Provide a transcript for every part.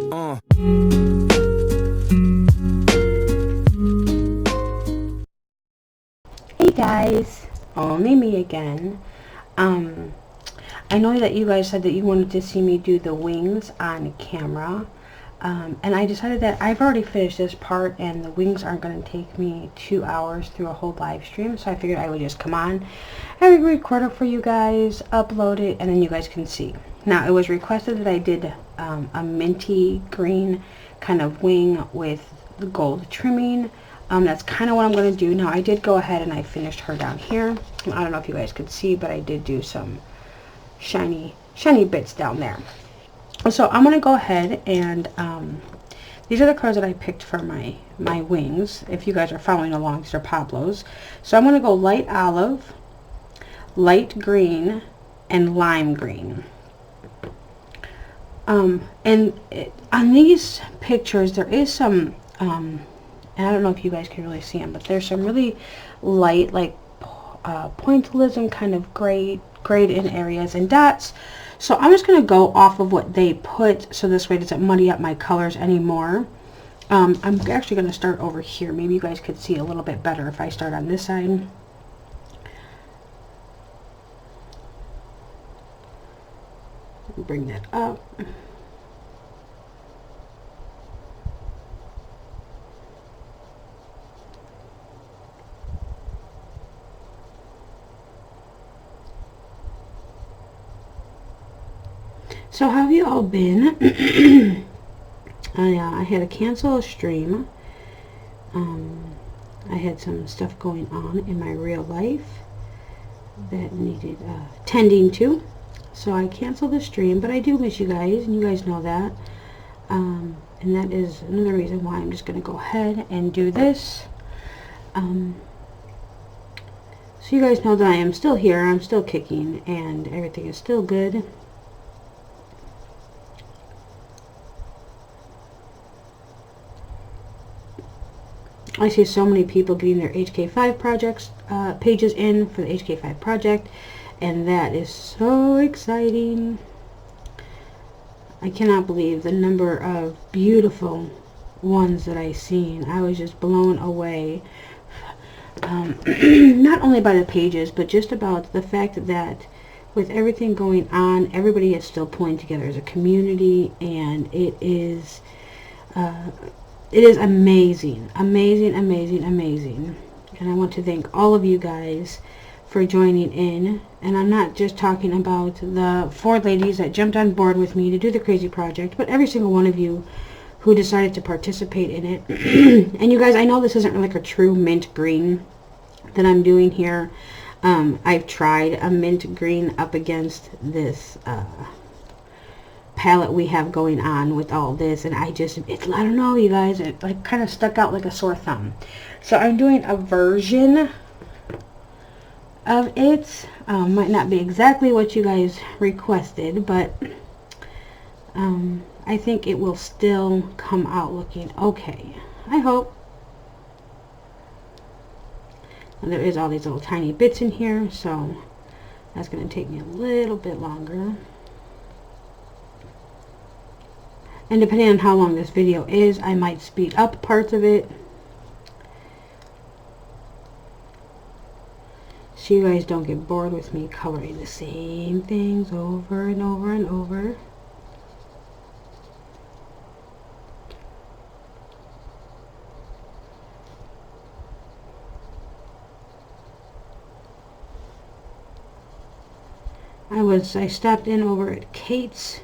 Hey guys, only me again. I know that you guys said that you wanted to see me do the wings on camera. And I decided that I've already finished this part and the wings aren't going to take me 2 hours through a whole live stream, so I figured I would just come on and record it for you guys, upload it, and then you guys can see. Now, it was requested that I did a minty green kind of wing with the gold trimming. That's kind of what I'm going to do. Now, I did go ahead and I finished her down here. I don't know if you guys could see, but I did do some shiny bits down there. So I'm going to go ahead and these are the colors that I picked for my wings. If you guys are following along, these are Pablo's. So I'm going to go light olive, light green, and lime green. On these pictures, there is some, and I don't know if you guys can really see them, but there's some really light, like pointillism kind of grayed in areas and dots. So I'm just going to go off of what they put, so this way it doesn't muddy up my colors anymore. I'm actually going to start over here. Maybe you guys could see a little bit better if I start on this side. Bring that up. So how have you all been? I had to cancel a stream. I had some stuff going on in my real life that needed tending to. So I canceled the stream, but I do miss you guys, and you guys know that. And that is another reason why I'm just going to go ahead and do this. So you guys know that I am still here, I'm still kicking, and everything is still good. I see so many people getting their HK5 projects pages in for the HK5 project, and that is so exciting. I cannot believe the number of beautiful ones that I've seen. I was just blown away, not only by the pages, but just about the fact that with everything going on, everybody is still pulling together as a community, and it is amazing, amazing, amazing, amazing. And I want to thank all of you guys for joining in. And I'm not just talking about the 4 ladies that jumped on board with me to do the crazy project, but every single one of you who decided to participate in it. And you guys, I know this isn't like a true mint green that I'm doing here. I've tried a mint green up against this palette we have going on with all this, and I don't know, you guys, it like kind of stuck out like a sore thumb. So I'm doing a version of it. Might not be exactly what you guys requested, but I think it will still come out looking okay, I hope. And there is all these little tiny bits in here, so that's going to take me a little bit longer. And depending on how long this video is, I might speed up parts of it, so you guys don't get bored with me coloring the same things over and over and over. I stopped in over at Kate's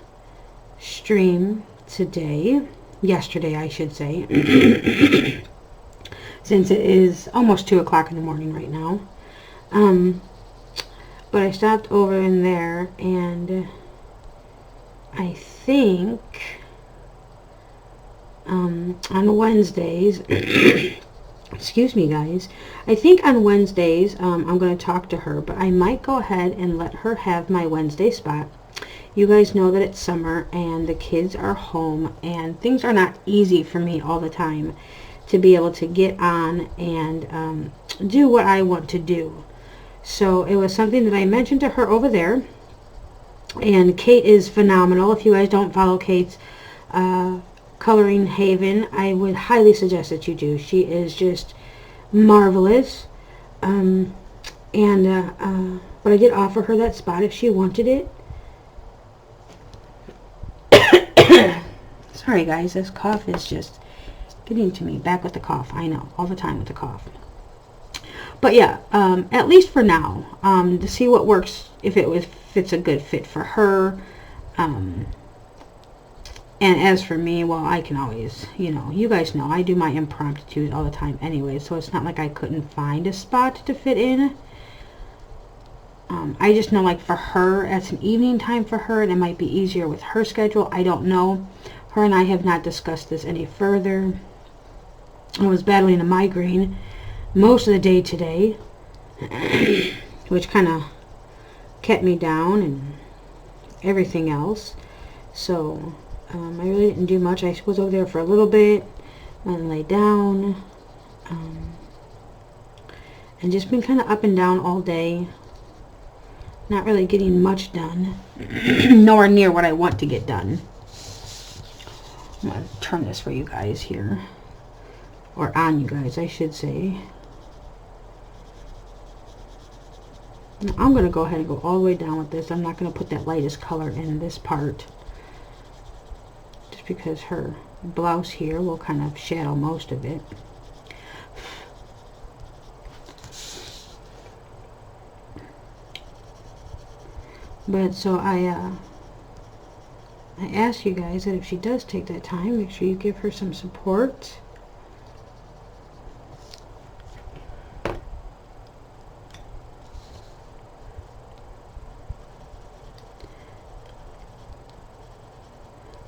stream yesterday I should say, since it is almost 2 o'clock in the morning right now. But I stopped over in there, and I think on Wednesdays excuse me guys, I think on Wednesdays I'm going to talk to her, but I might go ahead and let her have my Wednesday spot. You guys know that it's summer and the kids are home, and things are not easy for me all the time to be able to get on and do what I want to do. So it was something that I mentioned to her over there, and Kate is phenomenal. If you guys don't follow Kate's coloring haven, I would highly suggest that you do. She is just marvelous. But I did offer her that spot if she wanted it. Sorry guys, this cough is just getting to me. Back with the cough. I know, all the time with the cough. But yeah, at least for now, to see what works, if it's a good fit for her. And as for me, well, I can always, you guys know, I do my impromptus all the time anyway, so it's not like I couldn't find a spot to fit in. I just know, like, for her, it's an evening time for her, and it might be easier with her schedule. I don't know. Her and I have not discussed this any further. I was battling a migraine most of the day today, which kind of kept me down and everything else. So I really didn't do much. I was over there for a little bit and lay down, and just been kind of up and down all day, not really getting much done. Nowhere near what I want to get done. I'm going to turn this for you guys here, or on you guys, I should say. Now, I'm going to go ahead and go all the way down with this. I'm not going to put that lightest color in this part, just because her blouse here will kind of shadow most of it. But so I ask you guys that if she does take that time, make sure you give her some support.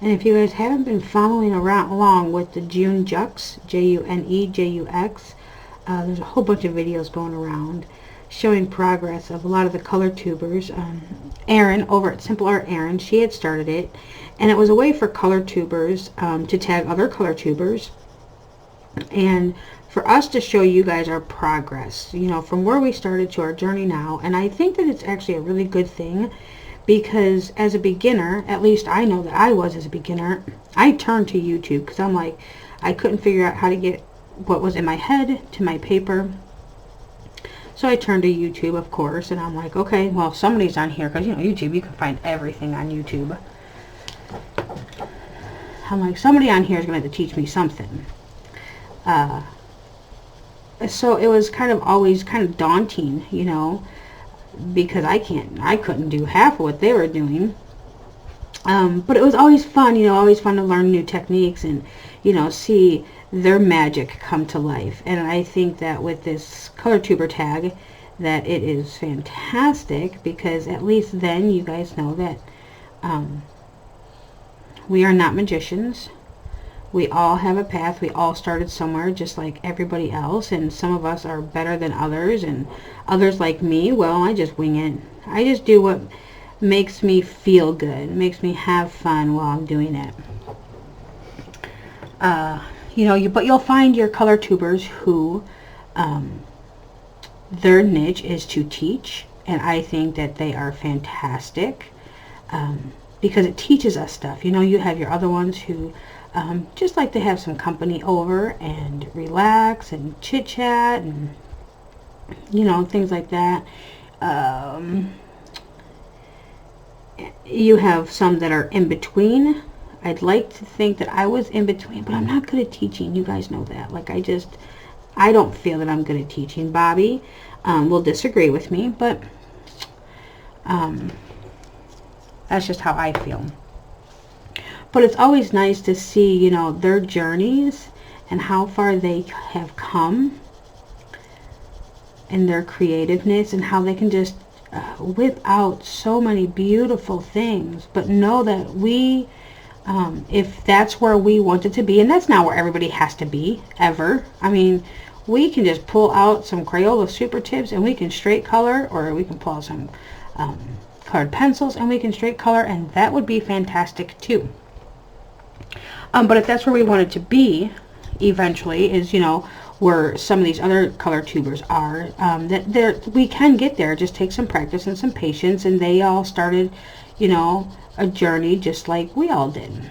And if you guys haven't been following along with the June Jux, J-U-N-E-J-U-X, there's a whole bunch of videos going around showing progress of a lot of the color tubers. Erin over at Simple Art-Erin, she had started it, and it was a way for color tubers to tag other color tubers, and for us to show you guys our progress, from where we started to our journey now. And I think that it's actually a really good thing, because as a beginner, at least I know that I was as a beginner, I turned to YouTube because I'm like, I couldn't figure out how to get what was in my head to my paper. So I turned to YouTube, of course, and I'm like, okay, well, somebody's on here, because, YouTube, you can find everything on YouTube. I'm like, somebody on here is going to have to teach me something. So it was always kind of daunting, because I couldn't do half of what they were doing. But it was always fun, always fun to learn new techniques and, see their magic come to life. And I think that with this color tuber tag, that it is fantastic, because at least then you guys know that we are not magicians. We all have a path. We all started somewhere, just like everybody else, and some of us are better than others, and others, like me, well, I just wing it. I just do what makes me feel good, makes me have fun while I'm doing it. But you'll find your color tubers who their niche is to teach, and I think that they are fantastic, because it teaches us stuff. You have your other ones who just like to have some company over and relax and chit chat and things like that. You have some that are in between. I'd like to think that I was in between, but I'm not good at teaching. You guys know that. Like, I don't feel that I'm good at teaching. Bobby will disagree with me, but that's just how I feel. But it's always nice to see, their journeys and how far they have come in their creativeness, and how they can just whip out so many beautiful things. But know that we, if that's where we want it to be, and that's not where everybody has to be, ever. I mean, we can just pull out some Crayola super tips and we can straight color, or we can pull out some colored pencils and we can straight color, and that would be fantastic too. But if that's where we want it to be eventually, is where some of these other color tubers are, we can get there. It just takes some practice and some patience, and they all started a journey just like we all did.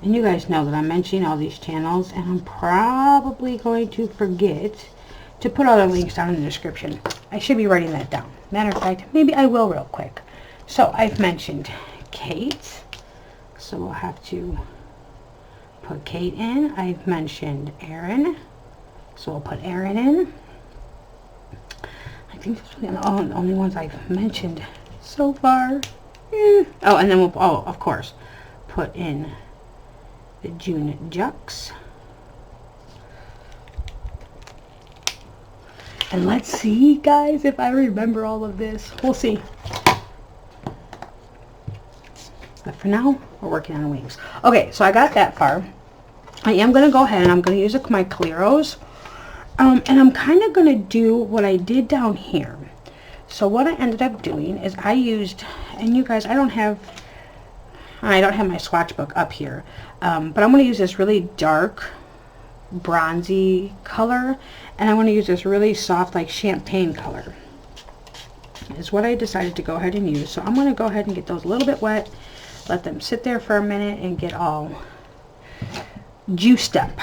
And you guys know that I'm mentioning all these channels, and I'm probably going to forget to put all the links down in the description. I should be writing that down. Matter of fact, maybe I will real quick. So I've mentioned Kate, so we'll have to put Kate in. I've mentioned Erin, so we'll put Erin in. I think those are the only ones I've mentioned so far. Oh, and then we'll, oh, of course, put in the June Jux. And let's see, guys, if I remember all of this. We'll see. But for now, we're working on wings. Okay, so I got that far. I am going to go ahead and I'm going to use my Cleros. And I'm kind of going to do what I did down here. So what I ended up doing is I used, and you guys, I don't have my swatch book up here. But I'm going to use this really dark, bronzy color. And I want to use this really soft, like champagne color. Is what I decided to go ahead and use. So I'm going to go ahead and get those a little bit wet. Let them sit there for a minute and get all juiced up.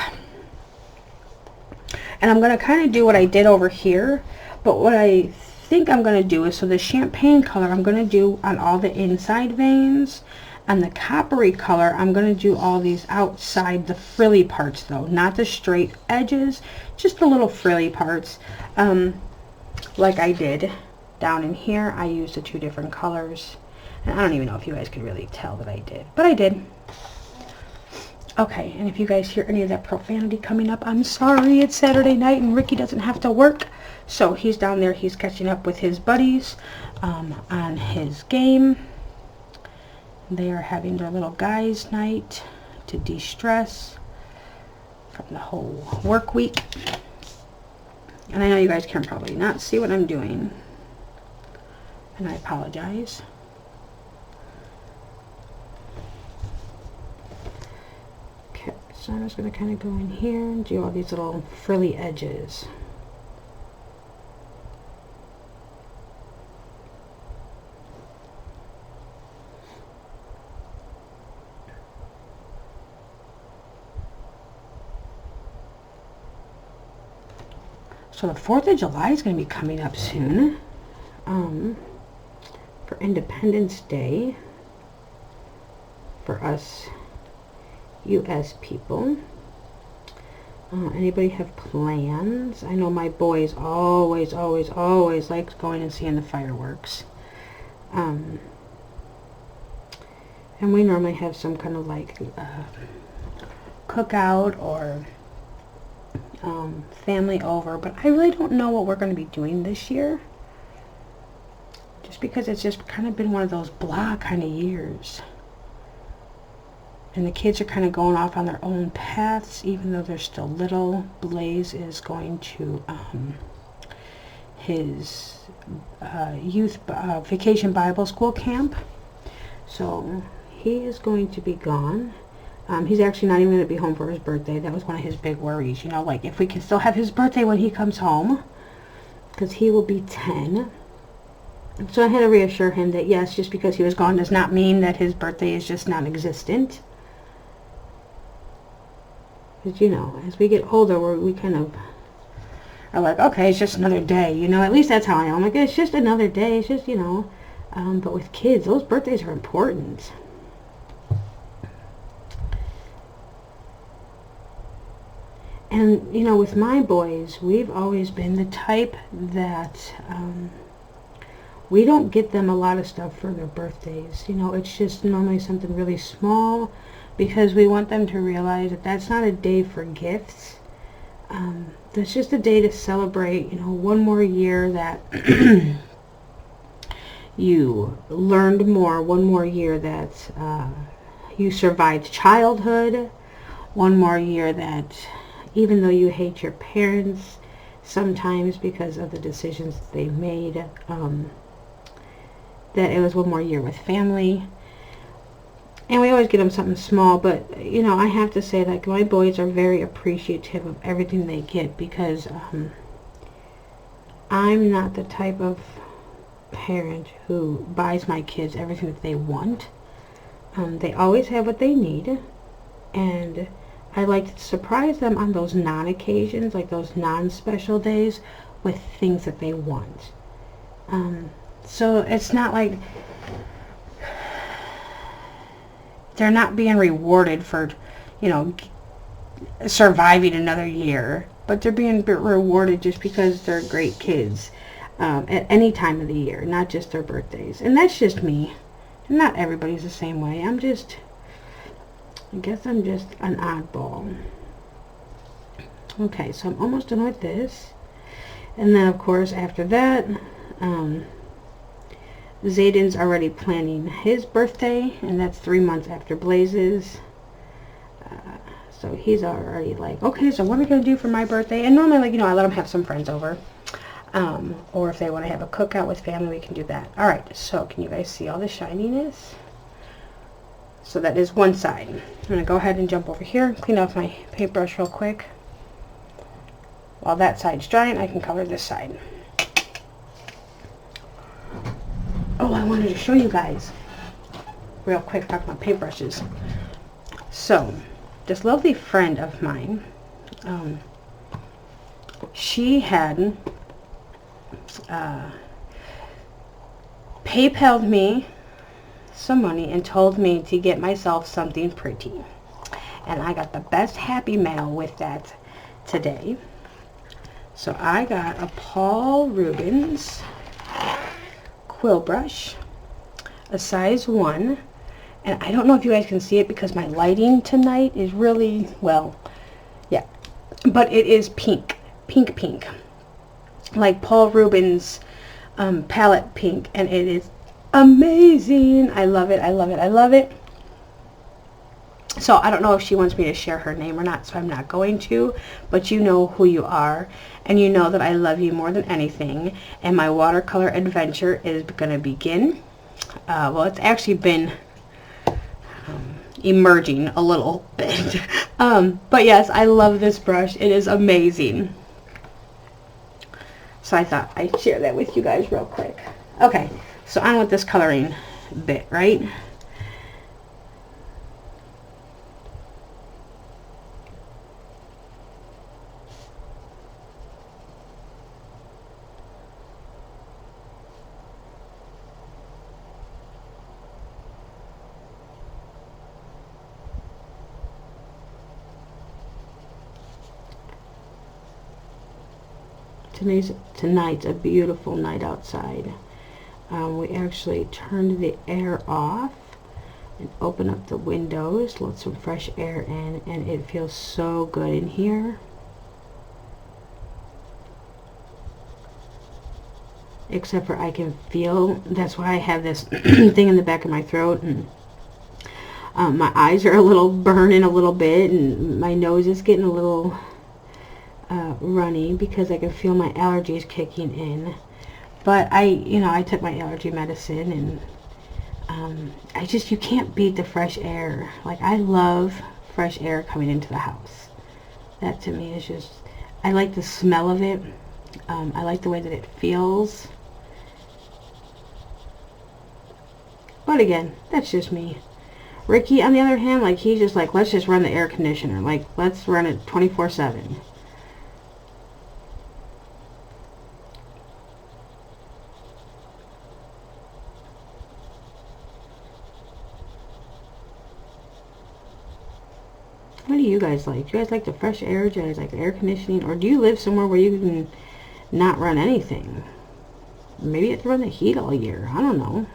And I'm going to kind of do what I did over here. But what I think I'm going to do is, so the champagne color I'm going to do on all the inside veins. And the coppery color, I'm going to do all these outside, the frilly parts though. Not the straight edges, just the little frilly parts. Like I did down in here, I used the two different colors. And I don't even know if you guys could really tell that I did. But I did. Okay, and if you guys hear any of that profanity coming up, I'm sorry. It's Saturday night and Ricky doesn't have to work. So he's down there. He's catching up with his buddies on his game. They are having their little guys' night to de-stress from the whole work week. And I know you guys can probably not see what I'm doing. And I apologize. Okay, so I'm just going to kind of go in here and do all these little frilly edges. So the 4th of July is going to be coming up soon for Independence Day for us U.S. people. Anybody have plans? I know my boys always like going and seeing the fireworks. And we normally have some kind of like cookout or family over, but I really don't know what we're going to be doing this year, just because it's just kind of been one of those blah kind of years, and the kids are kind of going off on their own paths even though they're still little. Blaze is going to his youth vacation Bible school camp, so he is going to be gone. He's actually not even going to be home for his birthday. That was one of his big worries, you know, like if we can still have his birthday when he comes home, because he will be 10. So I had to reassure him that yes, just because he was gone does not mean that his birthday is just non-existent. Because, you know, as we get older, we kind of are like, okay, it's just another day, you know, at least that's how I am. Like, it's just another day, it's just, you know, but with kids, those birthdays are important. And, you know, with my boys, we've always been the type that we don't get them a lot of stuff for their birthdays. You know, it's just normally something really small, because we want them to realize that that's not a day for gifts. That's just a day to celebrate, you know, one more year that you learned more, one more year that you survived childhood, one more year that even though you hate your parents sometimes because of the decisions that they made, that it was one more year with family. And we always get them something small, but, you know, I have to say, like, my boys are very appreciative of everything they get, because I'm not the type of parent who buys my kids everything that they want. They always have what they need. And I like to surprise them on those non-occasions, like those non-special days, with things that they want. So it's not like they're not being rewarded for, you know, surviving another year, but they're being rewarded just because they're great kids at any time of the year, not just their birthdays. And that's just me. Not everybody's the same way. I guess I'm just an oddball. Okay, so I'm almost done with this. And then, of course, after that, Zayden's already planning his birthday, and that's 3 months after Blaze's. So he's already like, okay, so what are we going to do for my birthday? And normally, like, you know, I let him have some friends over. Or if they want to have a cookout with family, we can do that. All right, so can you guys see all the shininess? So that is one side. I'm going to go ahead and jump over here, clean off my paintbrush real quick. While that side's drying, I can color this side. Oh, I wanted to show you guys real quick, talk about paintbrushes. So, this lovely friend of mine, she had PayPal'd me some money and told me to get myself something pretty. And I got the best Happy Mail with that today. So I got a Paul Rubens quill brush, a size 1. And I don't know if you guys can see it because my lighting tonight is really, well, yeah. But it is pink. Pink. Like Paul Rubens palette pink. And it is amazing. I love it. So I don't know if she wants me to share her name or not, so I'm not going to. But you know who you are. And you know that I love you more than anything. And my watercolor adventure is going to begin. Well, it's actually been emerging a little bit. But yes, I love this brush. It is amazing. So I thought I'd share that with you guys real quick. Okay, so on with this coloring bit, right? Tonight's a beautiful night outside. We actually turned the air off and opened up the windows, let some fresh air in, and it feels so good in here. Except for I can feel, that's why I have this thing in the back of my throat, and my eyes are a little burning a little bit, and my nose is getting a little runny because I can feel my allergies kicking in. But I took my allergy medicine, and you can't beat the fresh air. Like, I love fresh air coming into the house. That to me is just, I like the smell of it. I like the way that it feels. But again, that's just me. Ricky, on the other hand, like, he's just like, let's just run the air conditioner. Like, let's run it 24/7. What do you guys like? Do you guys like the fresh air? Do you guys like the air conditioning? Or do you live somewhere where you can not run anything? Maybe you have to run the heat all year. I don't know.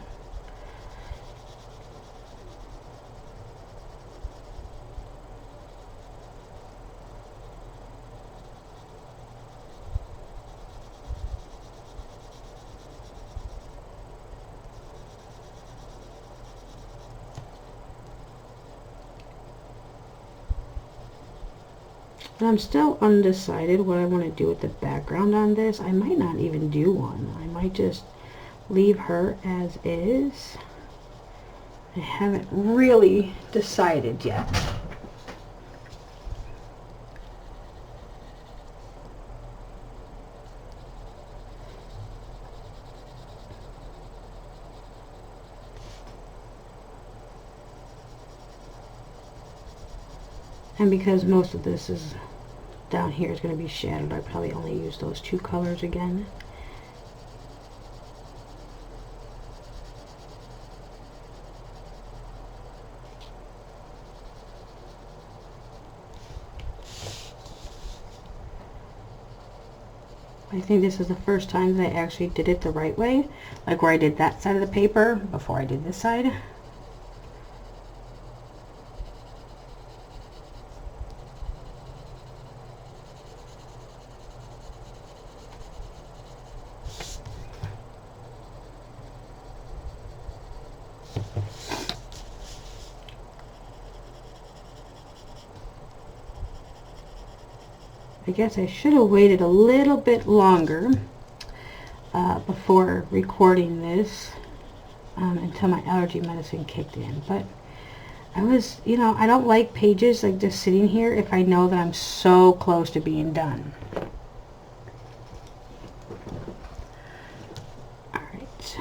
And I'm still undecided what I want to do with the background on this. I might not even do one. I might just leave her as is. I haven't really decided yet. And because most of this is down here is going to be shadowed, I probably only use those two colors again. I think this is the first time that I actually did it the right way, like where I did that side of the paper before I did this side. I guess I should have waited a little bit longer before recording this until my allergy medicine kicked in. But I was, you know, I don't like pages like just sitting here if I know that I'm so close to being done. All right.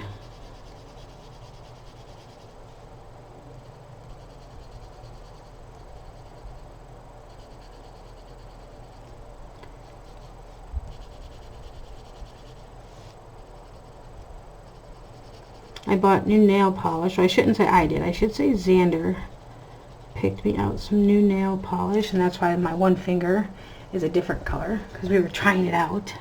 I bought new nail polish. Or I shouldn't say I did. I should say Xander picked me out some new nail polish, and that's why my one finger is a different color, because we were trying it out.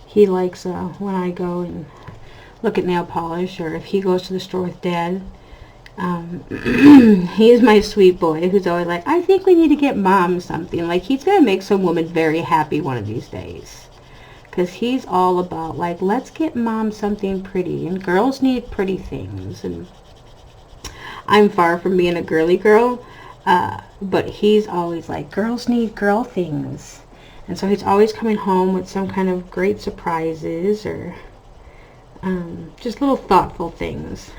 He likes when I go and look at nail polish, or if he goes to the store with Dad, he's my sweet boy who's always like, I think we need to get Mom something. Like, he's gonna make some woman very happy one of these days, because he's all about like, let's get Mom something pretty, and girls need pretty things. And I'm far from being a girly girl, but he's always like, girls need girl things. And so he's always coming home with some kind of great surprises, or just little thoughtful things.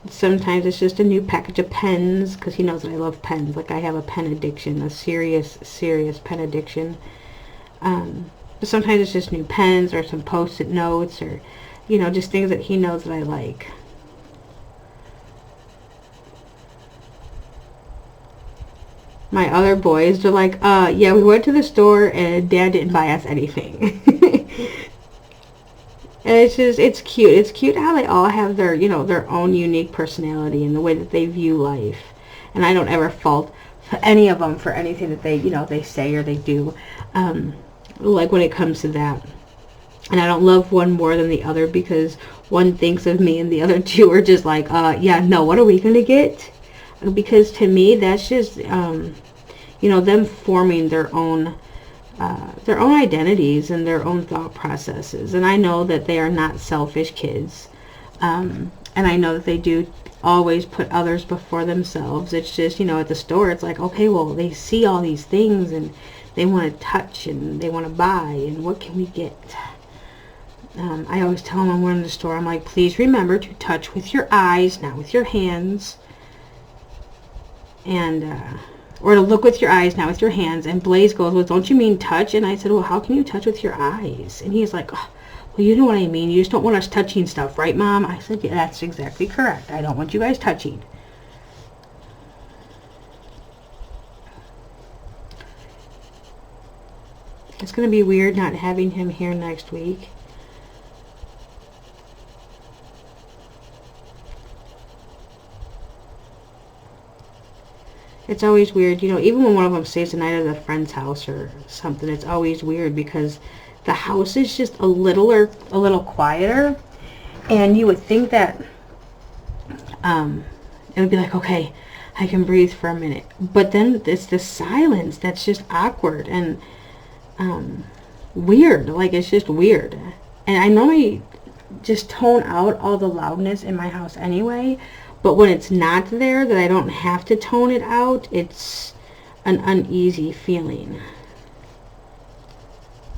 Sometimes it's just a new package of pens, because he knows that I love pens. Like, I have a pen addiction, a serious pen addiction. But sometimes it's just new pens, or some post-it notes, or, you know, just things that he knows that I like. My other boys, they're like, yeah, we went to the store and Dad didn't buy us anything. And it's just, it's cute. It's cute how they all have their, you know, their own unique personality and the way that they view life. And I don't ever fault any of them for anything that they, you know, they say or they do. Like when it comes to that. And I don't love one more than the other, because one thinks of me and the other two are just like, yeah, no, what are we going to get? Because to me, that's just, you know, them forming their own identities and their own thought processes. And I know that they are not selfish kids. And I know that they do always put others before themselves. It's just, you know, at the store, it's like, okay, well, they see all these things and they want to touch and they want to buy, and what can we get? I always tell them when we're in the store, I'm like, please remember to touch with your eyes, not with your hands. And, or to look with your eyes, not with your hands. And Blaze goes, well, don't you mean touch? And I said, well, how can you touch with your eyes? And he's like, oh, well, you know what I mean. You just don't want us touching stuff, right, Mom? I said, yeah, that's exactly correct. I don't want you guys touching. It's going to be weird not having him here next week. It's always weird, you know, even when one of them stays the night at a friend's house or something, it's always weird because the house is just a little quieter, and you would think that it would be like, okay, I can breathe for a minute, but then it's the silence that's just awkward and weird. Like, it's just weird. And I normally just tone out all the loudness in my house anyway, but when it's not there, that I don't have to tone it out, it's an uneasy feeling.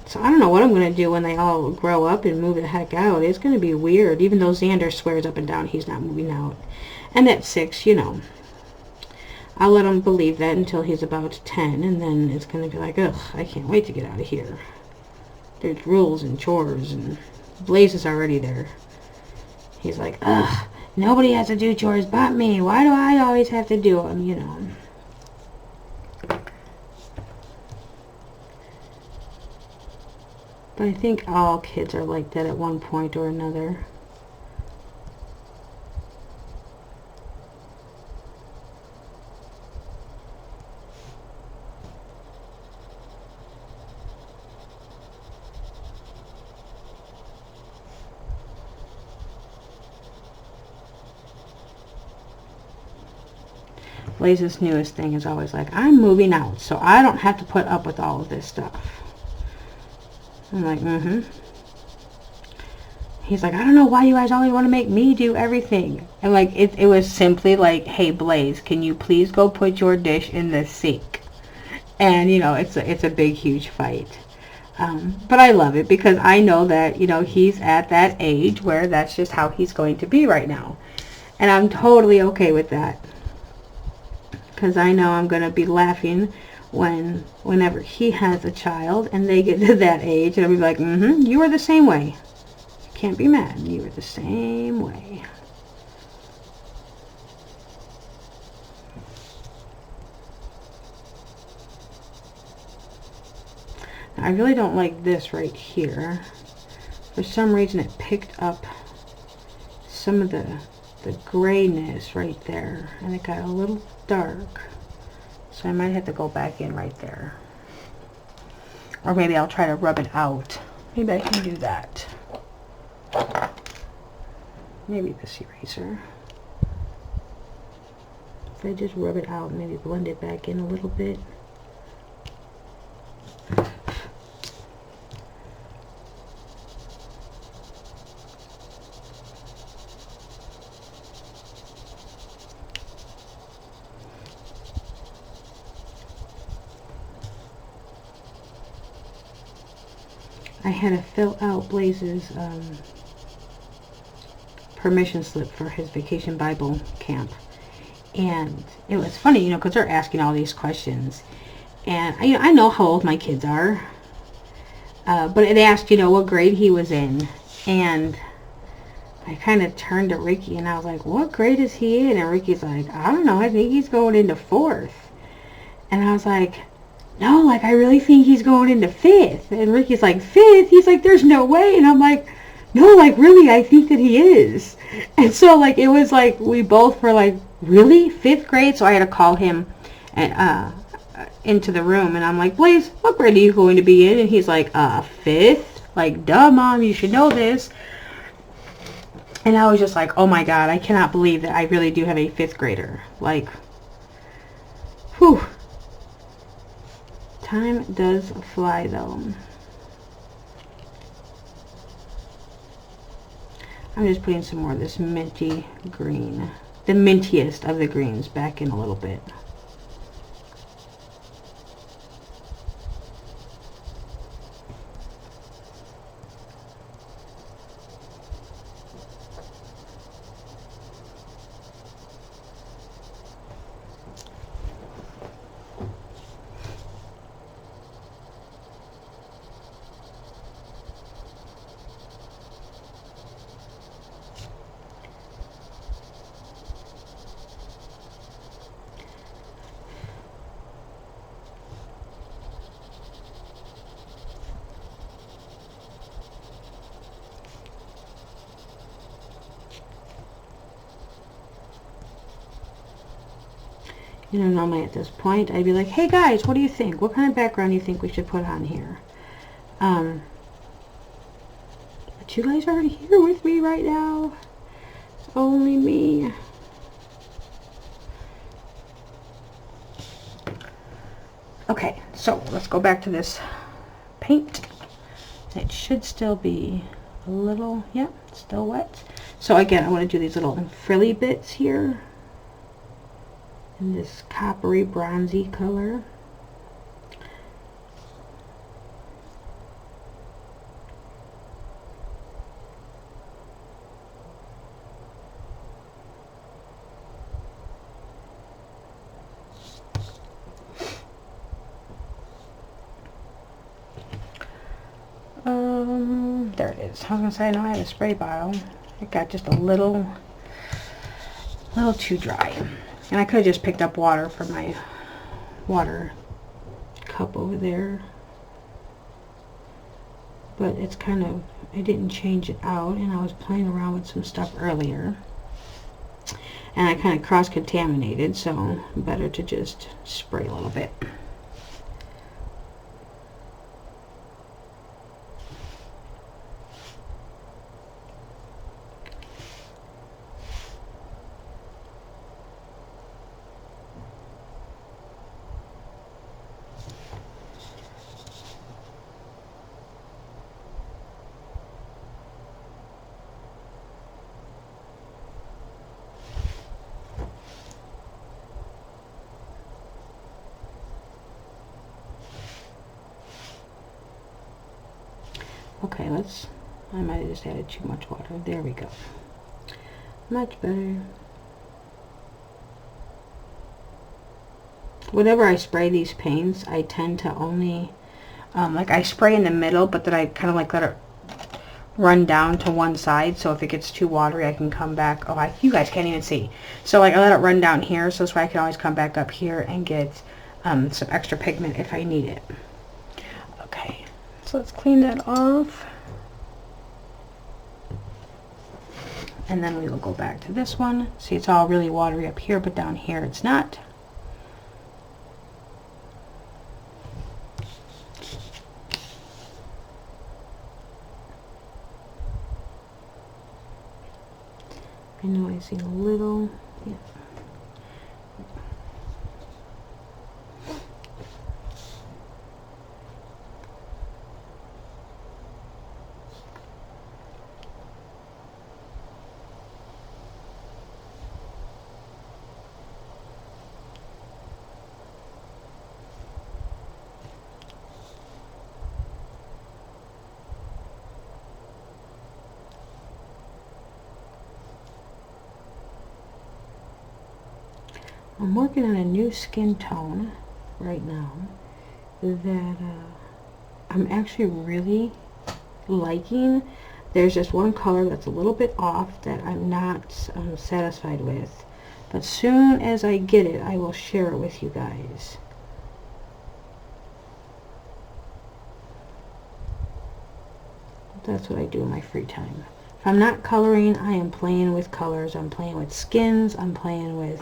So I don't know what I'm going to do when they all grow up and move the heck out. It's going to be weird, even though Xander swears up and down he's not moving out. And at 6, you know, I'll let him believe that until he's about 10, and then it's going to be like, ugh, I can't wait to get out of here. There's rules and chores and Blaze is already there. He's like, ugh, nobody has to do chores but me. Why do I always have to do them, you know? But I think all kids are like that at one point or another. Blaze's newest thing is always like, I'm moving out, so I don't have to put up with all of this stuff. I'm like, He's like, I don't know why you guys always want to make me do everything. And like, it was simply like, hey, Blaze, can you please go put your dish in the sink? And, you know, it's a big, huge fight. But I love it because I know that, you know, he's at that age where that's just how he's going to be right now. And I'm totally okay with that. Because I know I'm going to be laughing whenever he has a child and they get to that age. And I'll be like, you were the same way. You can't be mad. You were the same way. Now, I really don't like this right here. For some reason it picked up some of the grayness right there. And it got a little dark. So I might have to go back in right there. Or maybe I'll try to rub it out. Maybe I can do that. Maybe this eraser. If I just rub it out, maybe blend it back in a little bit. I had to fill out Blaze's permission slip for his vacation Bible camp. And it was funny, you know, because they're asking all these questions. And I know how old my kids are. But it asked, you know, what grade he was in. And I kind of turned to Ricky and I was like, what grade is he in? And Ricky's like, I don't know, I think he's going into 4th. And I was like, no, like, I really think he's going into 5th. And Ricky's like, 5th? He's like, there's no way. And I'm like, no, like, really, I think that he is. And so, like, it was like, we both were like, really? 5th grade? So I had to call him and, into the room. And I'm like, Blaze, what grade are you going to be in? And he's like, 5th? Like, duh, Mom, you should know this. And I was just like, oh my God, I cannot believe that I really do have a 5th grader. Like, whew. Time does fly, though. I'm just putting some more of this minty green, the mintiest of the greens, back in a little bit. You know, normally at this point, I'd be like, hey guys, what do you think? What kind of background do you think we should put on here? But you guys aren't here with me right now. Only me. Okay, so let's go back to this paint. It should still be a little, yeah, still wet. So again, I want to do these little frilly bits here in this coppery bronzy color. There there it is. I was gonna say I know I have a spray bottle. It got just a little too dry. And I could have just picked up water from my water cup over there. But it's kind of, I didn't change it out, and I was playing around with some stuff earlier. And I kind of cross-contaminated, so better to just spray a little bit. Okay, I might have just added too much water. There we go. Much better. Whenever I spray these paints, I tend to only, like I spray in the middle, but then I kind of like let it run down to one side. So if it gets too watery, I can come back. Oh, you guys can't even see. So like I let it run down here, so that's why I can always come back up here and get some extra pigment if I need it. Okay. So let's clean that off. And then we will go back to this one. See, it's all really watery up here, but down here it's not. I know I see a little, yeah. I'm working on a new skin tone right now that I'm actually really liking. There's just one color that's a little bit off that I'm not satisfied with. But soon as I get it, I will share it with you guys. That's what I do in my free time. If I'm not coloring, I am playing with colors. I'm playing with skins. I'm playing with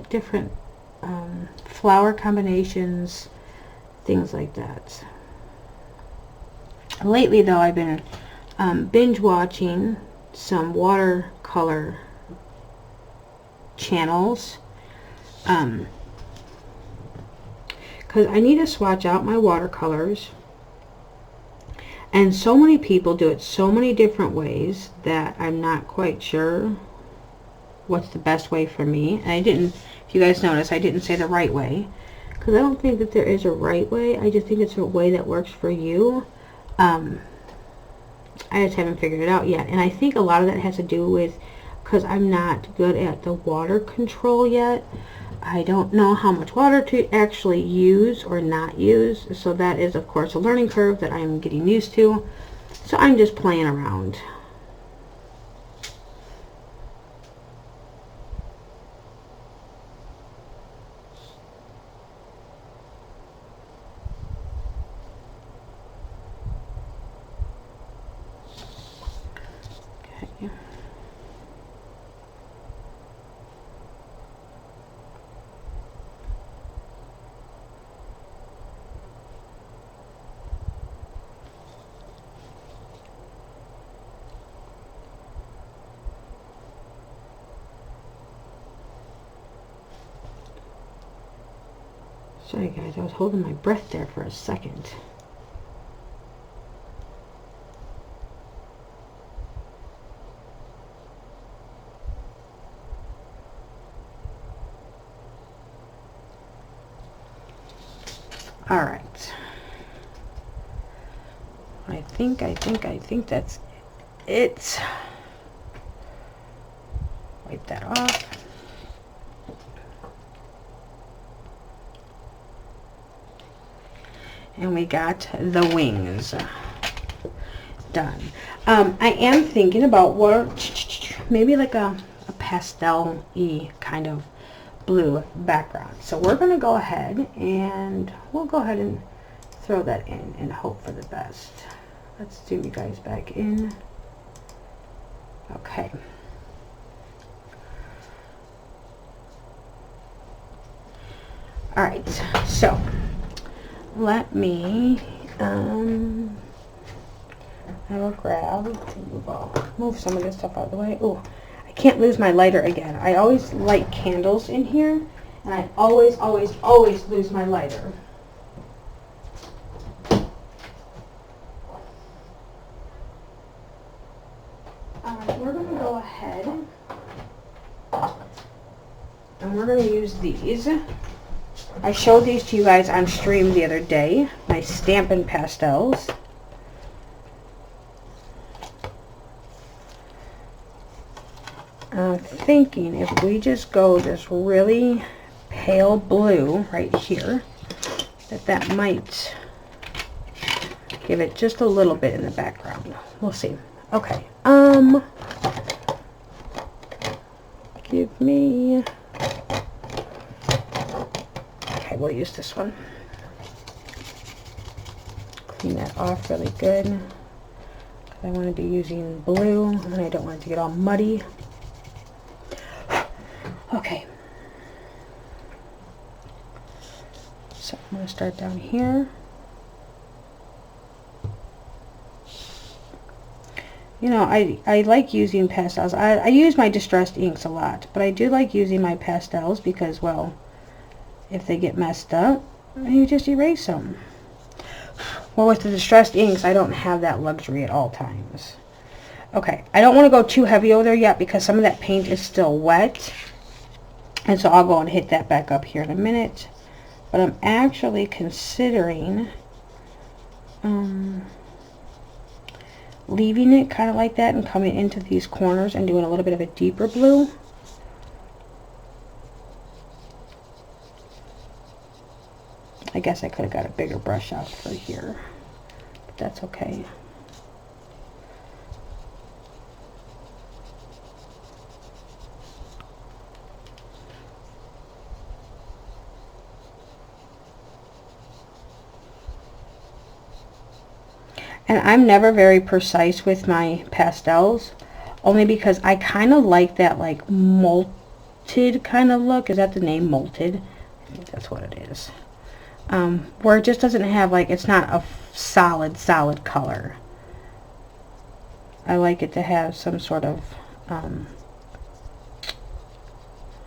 different flower combinations, things like that. Lately though, I've been binge watching some watercolor channels because I need to swatch out my watercolors, and so many people do it so many different ways that I'm not quite sure what's the best way for me. And I didn't, if you guys notice, I didn't say the right way, because I don't think that there is a right way. I just think it's a way that works for you. I just haven't figured it out yet, and I think a lot of that has to do with because I'm not good at the water control yet. I don't know how much water to actually use or not use, so that is of course a learning curve that I'm getting used to. So I'm just playing around. Okay. Sorry guys, I was holding my breath there for a second. All right. I think that's it. Wipe that off. And we got the wings done. I am thinking about what, maybe like a pastel-y kind of blue background. So we're going to go ahead and we'll go ahead and throw that in and hope for the best. Let's zoom you guys back in. Okay. All right, so let me I will move some of this stuff out of the way. Oh, I can't lose my lighter again. I always light candles in here, and I always lose my lighter. We're going to go ahead and we're going to use these. I showed these to you guys on stream the other day, my Stampin' Pastels. I'm thinking if we just go this really pale blue right here, that might give it just a little bit in the background. We'll see. Okay. Give me... Okay, we'll use this one. Clean that off really good. I want to be using blue, and I don't want it to get all muddy. Okay. So I'm going to start down here. You know, I like using pastels. I use my distressed inks a lot, but I do like using my pastels because, well, if they get messed up, you just erase them. Well, with the distressed inks, I don't have that luxury at all times. Okay, I don't want to go too heavy over there yet because some of that paint is still wet. And so I'll go and hit that back up here in a minute. But I'm actually considering leaving it kind of like that and coming into these corners and doing a little bit of a deeper blue. I guess I could have got a bigger brush out for here, but that's okay. And I'm never very precise with my pastels, only because I kind of like that like molted kind of look. Is that the name, molted? I think that's what it is. Where it just doesn't have like, it's not a solid color. I like it to have some sort of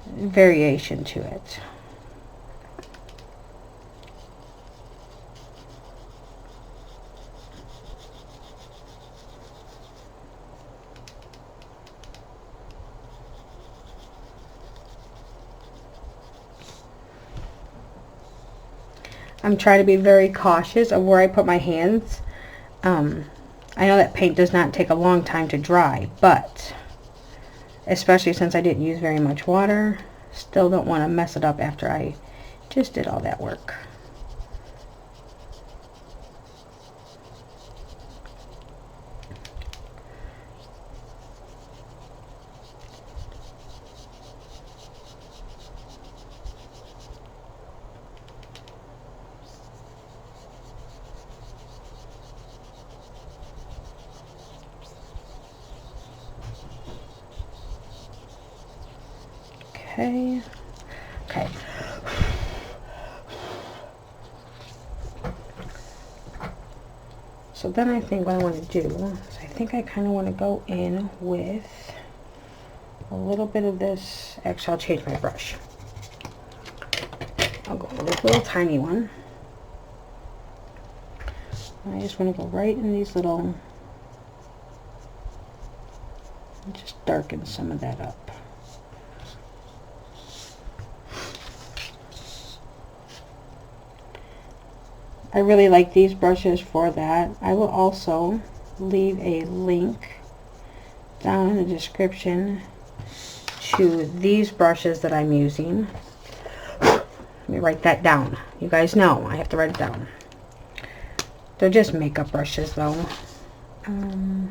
variation to it. I'm trying to be very cautious of where I put my hands. I know that paint does not take a long time to dry, but especially since I didn't use very much water, still don't want to mess it up after I just did all that work. Okay. So then I think what I want to do is I think I kind of want to go in with a little bit of this. Actually, I'll change my brush. I'll go with this little tiny one. I just want to go right in these little, and just darken some of that up. I really like these brushes for that. I will also leave a link down in the description to these brushes that I'm using. Let me write that down. You guys know I have to write it down. They're just makeup brushes though. Okay.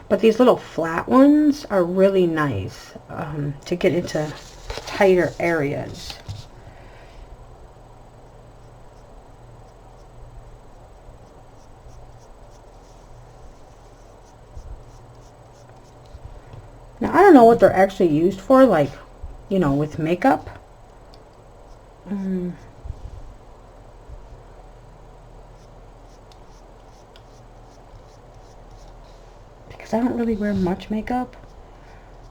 But these little flat ones are really nice to get into tighter areas. Now, I don't know what they're actually used for, like, you know, with makeup. Because I don't really wear much makeup.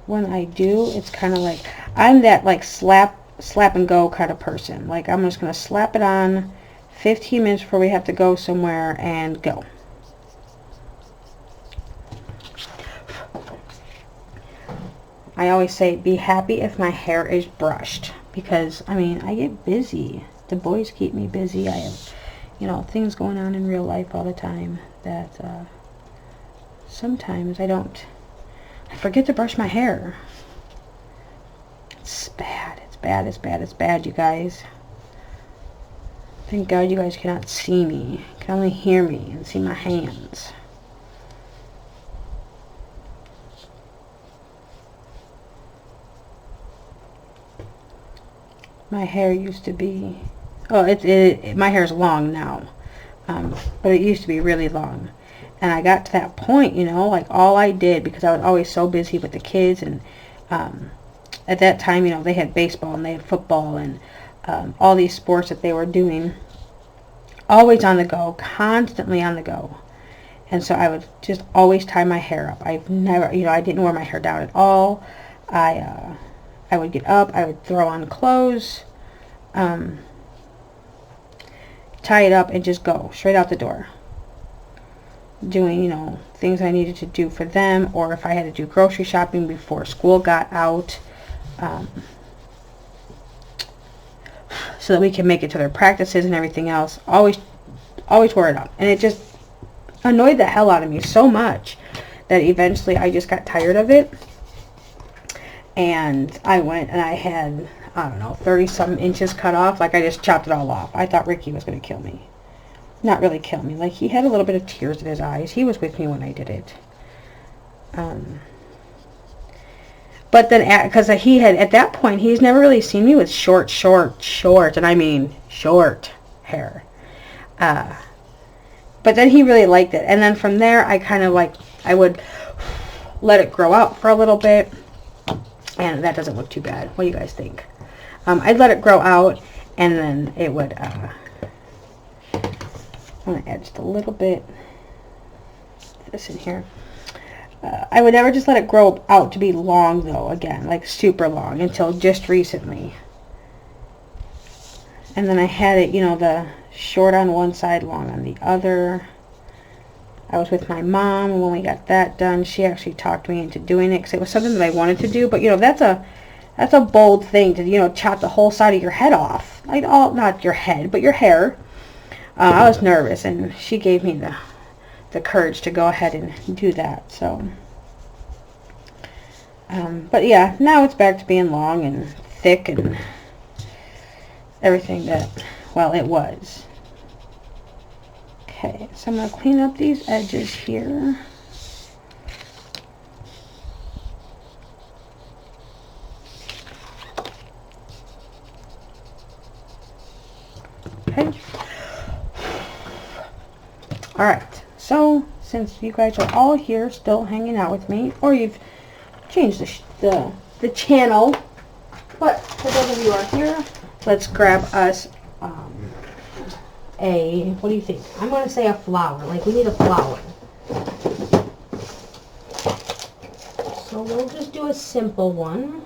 When I do, it's kind of like, I'm that, like, slap and go kind of person. Like, I'm just going to slap it on 15 minutes before we have to go somewhere and go. I always say, be happy if my hair is brushed, because, I mean, I get busy. The boys keep me busy. I have, you know, things going on in real life all the time that sometimes I forget to brush my hair. It's bad. It's bad. It's bad. It's bad, you guys. Thank God you guys cannot see me. You can only hear me and see my hands. My hair used to be, oh, my hair is long now, but it used to be really long. And I got to that point, you know, like all I did, because I was always so busy with the kids, and at that time, you know, they had baseball and they had football and all these sports that they were doing, always on the go, constantly on the go. And so I would just always tie my hair up. I've never, you know, I didn't wear my hair down at all. I would get up, I would throw on clothes, tie it up, and just go straight out the door. Doing, you know, things I needed to do for them, or if I had to do grocery shopping before school got out, so that we can make it to their practices and everything else. Always wore it up. And it just annoyed the hell out of me so much that eventually I just got tired of it. And I went and I had, I don't know, 30-some inches cut off. Like, I just chopped it all off. I thought Ricky was going to kill me. Not really kill me. Like, he had a little bit of tears in his eyes. He was with me when I did it. But then, because he had, at that point, he's never really seen me with short, and I mean short hair. But then he really liked it. And then from there, I kind of like, I would let it grow out for a little bit. And that doesn't look too bad. What do you guys think? I'd let it grow out, and then it would, I'm going to add just a little bit of this in here. I would never just let it grow out to be long, though, again, like super long, until just recently. And then I had it, you know, the short on one side, long on the other. I was with my mom, and when we got that done, she actually talked me into doing it, because it was something that I wanted to do. But, you know, that's a bold thing to, you know, chop the whole side of your head off. Like, not your head, but your hair. I was nervous, and she gave me the courage to go ahead and do that. So, but yeah, now it's back to being long and thick and everything that, well, it was. Okay, so I'm going to clean up these edges here. Okay. Alright, so since you guys are all here still hanging out with me, or you've changed the channel, but for those of you who are here, let's grab us what do you think? I'm going to say a flower. Like, we need a flower. So we'll just do a simple one.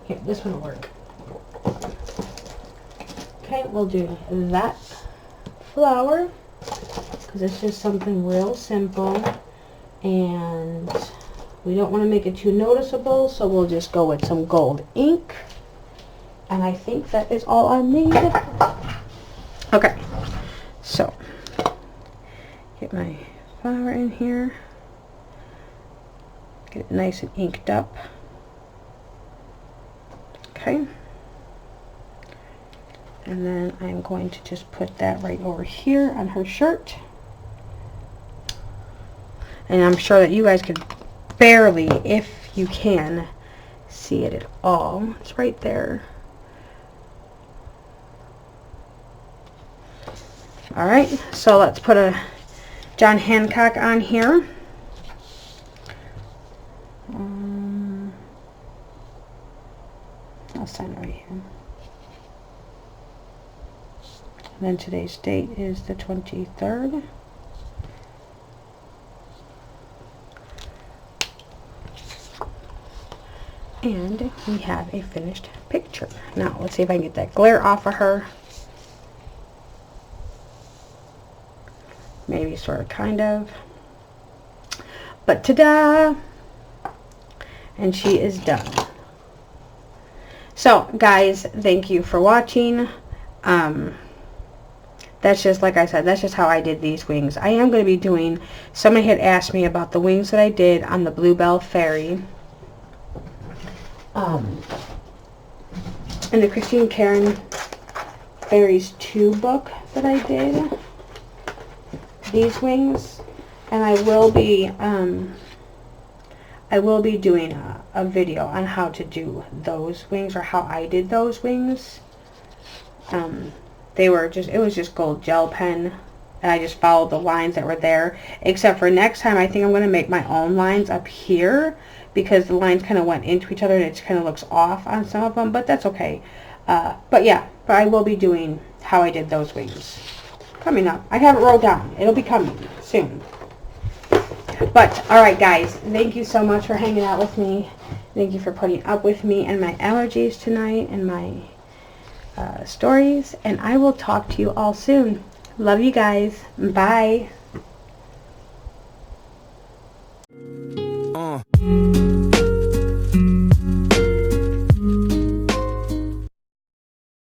Here, this one will work. Okay, we'll do that flower, because it's just something real simple, and we don't want to make it too noticeable, so we'll just go with some gold ink And I think that is all I need. Okay, so get my flower in here. Get it nice and inked up. Okay. And then I'm going to just put that right over here on her shirt. And I'm sure that you guys could barely, if you can, see it at all. It's right there. Alright, so let's put a John Hancock on here. I'll sign it right here. And then today's date is the 23rd. And we have a finished picture. Now, let's see if I can get that glare off of her. Maybe, sort of, kind of. But ta-da! And she is done. So, guys, thank you for watching. That's just, like I said, that's just how I did these wings. I am going to be doing, somebody had asked me about the wings that I did on the Bluebell Fairy. In the Christine Karen Fairies 2 book that I did. These wings. And I will be doing a video on how to do those wings, or how I did those wings. It was just gold gel pen, and I just followed the lines that were there, except for next time I think I'm going to make my own lines up here, because the lines kind of went into each other and it kind of looks off on some of them, but that's okay. But I will be doing how I did those wings coming up. I have it wrote down. It'll be coming soon. But, alright guys, thank you so much for hanging out with me. Thank you for putting up with me and my allergies tonight and my stories. And I will talk to you all soon. Love you guys. Bye.